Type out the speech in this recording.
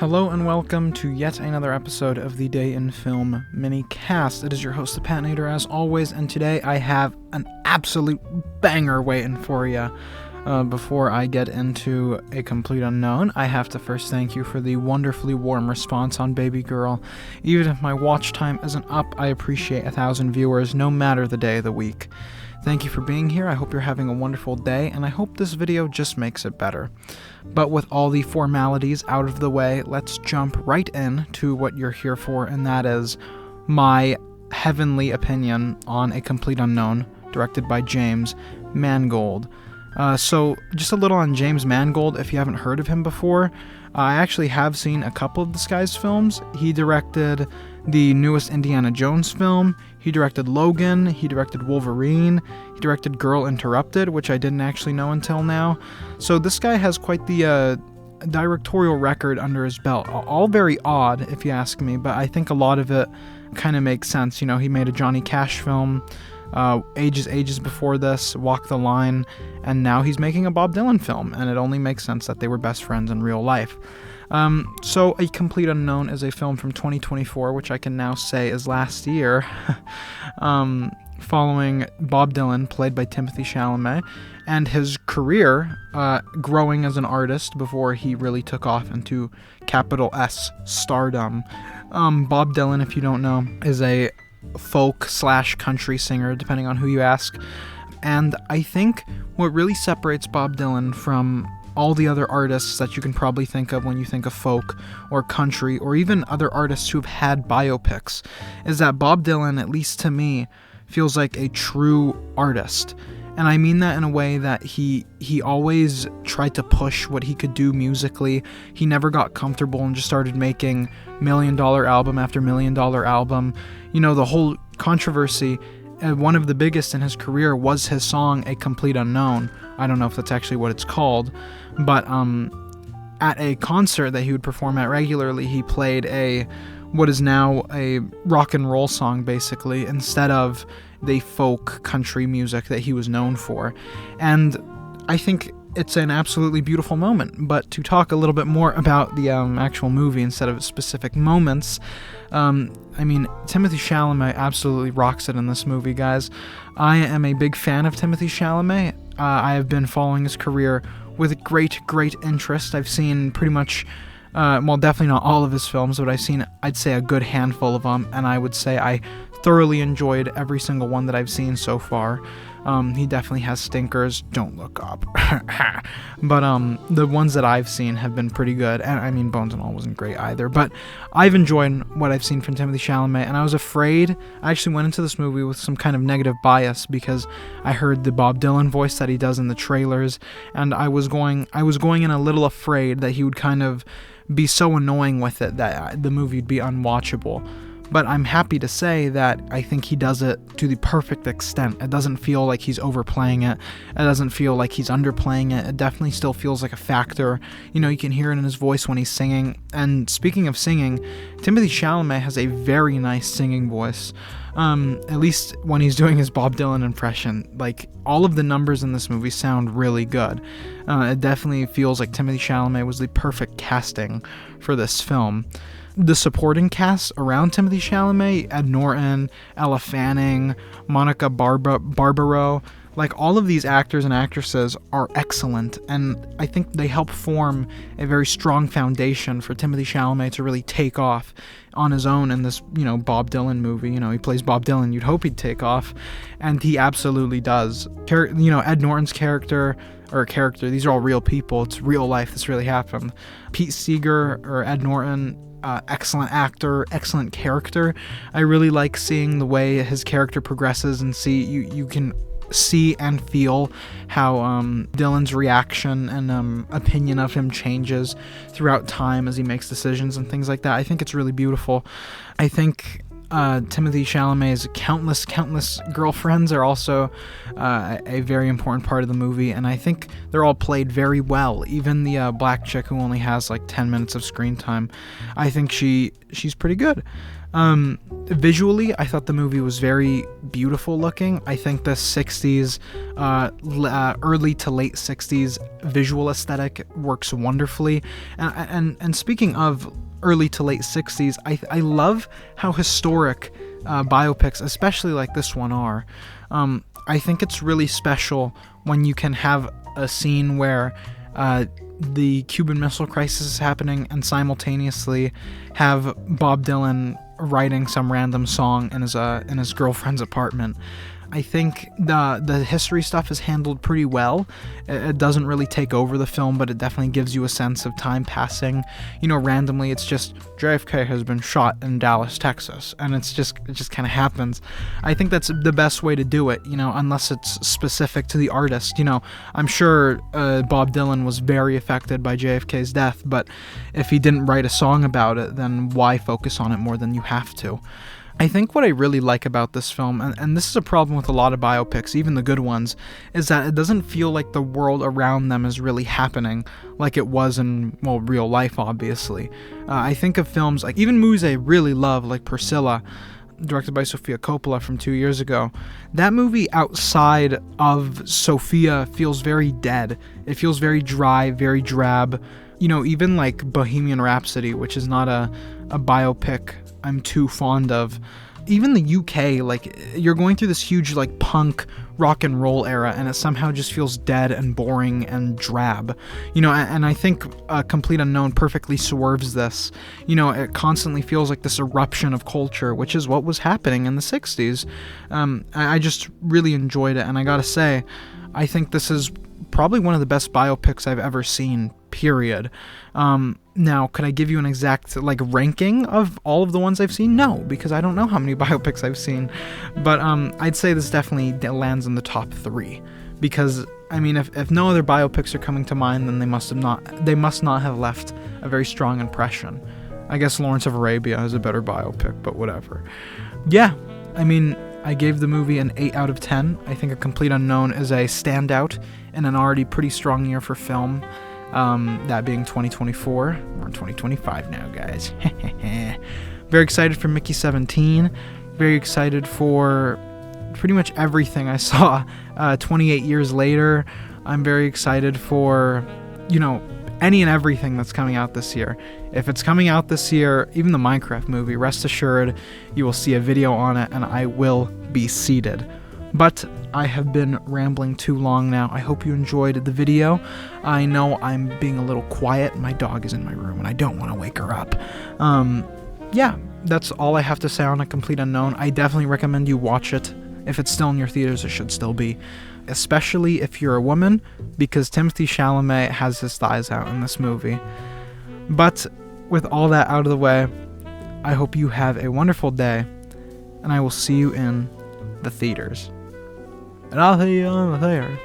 Hello and welcome to yet another episode of the Day in Film MiniCast. It is your host, the Pat Nader, as always, and today I have an absolute banger waiting for you. Before I get into A Complete Unknown, I have to first thank you for the wonderfully warm response on Baby Girl. Even if my watch time isn't up, I appreciate 1,000 viewers, no matter the day of the week. Thank you for being here. I hope you're having a wonderful day, and I hope this video just makes it better. But with all the formalities out of the way, let's jump right in to what you're here for, and that is my heavenly opinion on A Complete Unknown, directed by James Mangold. So just a little on James Mangold, if you haven't heard of him before. I actually have seen a couple of this guy's films. He directed the newest Indiana Jones film, he directed Logan, he directed Wolverine, he directed Girl Interrupted, which I didn't actually know until now. So this guy has quite the directorial record under his belt. All very odd, if you ask me, but I think a lot of it kind of makes sense. You know, he made a Johnny Cash film ages before this, Walk the Line, and now he's making a Bob Dylan film, and it only makes sense that they were best friends in real life. So A Complete Unknown is a film from 2024, which I can now say is last year, following Bob Dylan, played by Timothée Chalamet, and his career growing as an artist before he really took off into capital S stardom. Bob Dylan, if you don't know, is a folk/country singer, depending on who you ask. And I think what really separates Bob Dylan from all the other artists that you can probably think of when you think of folk or country or even other artists who've had biopics is that Bob Dylan, at least to me, feels like a true artist. And I mean that in a way that he always tried to push what he could do musically. He never got comfortable and just started making $1 million album after $1 million album. You know, the whole controversy, one of the biggest in his career was his song A Complete Unknown. I don't know if that's actually what it's called, but at a concert that he would perform at regularly, he played what is now a rock and roll song, basically, instead of the folk country music that he was known for. And I think it's an absolutely beautiful moment. But to talk a little bit more about the actual movie instead of specific moments, I mean, Timothée Chalamet absolutely rocks it in this movie, guys. I am a big fan of Timothée Chalamet. I have been following his career with great interest. I've seen pretty much, well, definitely not all of his films, but I've seen, I'd say, a good handful of them, and I would say I thoroughly enjoyed every single one that I've seen so far. He definitely has stinkers, don't look up. But the ones that I've seen have been pretty good, and I mean, Bones and All wasn't great either, but I've enjoyed what I've seen from Timothée Chalamet, and I was afraid. I actually went into this movie with some kind of negative bias because I heard the Bob Dylan voice that he does in the trailers, and I was going in a little afraid that he would kind of be so annoying with it that the movie would be unwatchable. But I'm happy to say that I think he does it to the perfect extent. It doesn't feel like he's overplaying it. It doesn't feel like he's underplaying it. It definitely still feels like a factor. You know, you can hear it in his voice when he's singing. And speaking of singing, Timothée Chalamet has a very nice singing voice. At least when he's doing his Bob Dylan impression. Like, all of the numbers in this movie sound really good. It definitely feels like Timothée Chalamet was the perfect casting for this film. The supporting cast around Timothée Chalamet, Ed Norton, Ella Fanning, Monica Barbaro, like, all of these actors and actresses are excellent, and I think they help form a very strong foundation for Timothée Chalamet to really take off on his own in this, you know, Bob Dylan movie. You know, he plays Bob Dylan, you'd hope he'd take off, and he absolutely does. You know, Ed Norton's character, these are all real people, it's real life, this really happened. Pete Seeger, or Ed Norton, excellent actor, excellent character. I really like seeing the way his character progresses and you can see and feel how Dylan's reaction and opinion of him changes throughout time as he makes decisions and things like that. I think it's really beautiful. I think Timothy Chalamet's countless girlfriends are also a very important part of the movie, and I think they're all played very well. Even the black chick who only has like 10 minutes of screen time, I think she's pretty good. Visually, I thought the movie was very beautiful looking. I think the 60s, early to late 60s visual aesthetic works wonderfully. And speaking of early to late 60s, I love how historic biopics, especially like this one, are. I think it's really special when you can have a scene where the Cuban Missile Crisis is happening and simultaneously have Bob Dylan writing some random song in his girlfriend's apartment. I think the history stuff is handled pretty well. It doesn't really take over the film, but it definitely gives you a sense of time passing. Randomly, it's just JFK has been shot in Dallas, Texas, and it just kind of happens. I think that's the best way to do it, unless it's specific to the artist. I'm sure Bob Dylan was very affected by JFK's death, but if he didn't write a song about it, then why focus on it more than you have to? I think what I really like about this film, and this is a problem with a lot of biopics, even the good ones, is that it doesn't feel like the world around them is really happening like it was in, real life, obviously. I think of films, like even movies I really love, like Priscilla, directed by Sofia Coppola from 2 years ago. That movie outside of Sofia feels very dead. It feels very dry, very drab. Even like Bohemian Rhapsody, which is not a biopic I'm too fond of. Even the UK, like, you're going through this huge, like, punk rock and roll era, and it somehow just feels dead and boring and drab. And I think Complete Unknown perfectly swerves this. It constantly feels like this eruption of culture, which is what was happening in the 60s. I just really enjoyed it, and I gotta say, I think this is probably one of the best biopics I've ever seen, period. Now, could I give you an exact ranking of all of the ones I've seen? No, because I don't know how many biopics I've seen. But I'd say this definitely lands in the top 3. Because if no other biopics are coming to mind, then they must not have left a very strong impression. I guess Lawrence of Arabia is a better biopic, but whatever. Yeah, I gave the movie an 8 out of 10. I think A Complete Unknown is a standout in an already pretty strong year for film. That being 2024. We're in 2025 now, guys. Very excited for Mickey 17. Very excited for pretty much everything I saw 28 years later. I'm very excited for, any and everything that's coming out this year. If it's coming out this year, even the Minecraft movie, rest assured you will see a video on it and I will be seated. But I have been rambling too long now. I hope you enjoyed the video. I know I'm being a little quiet. My dog is in my room and I don't want to wake her up. Yeah, that's all I have to say on A Complete Unknown. I definitely recommend you watch it. If it's still in your theaters, it should still be. Especially if you're a woman, because Timothy Chalamet has his thighs out in this movie. But with all that out of the way, I hope you have a wonderful day, and I will see you in the theaters. And I'll see you in the theater.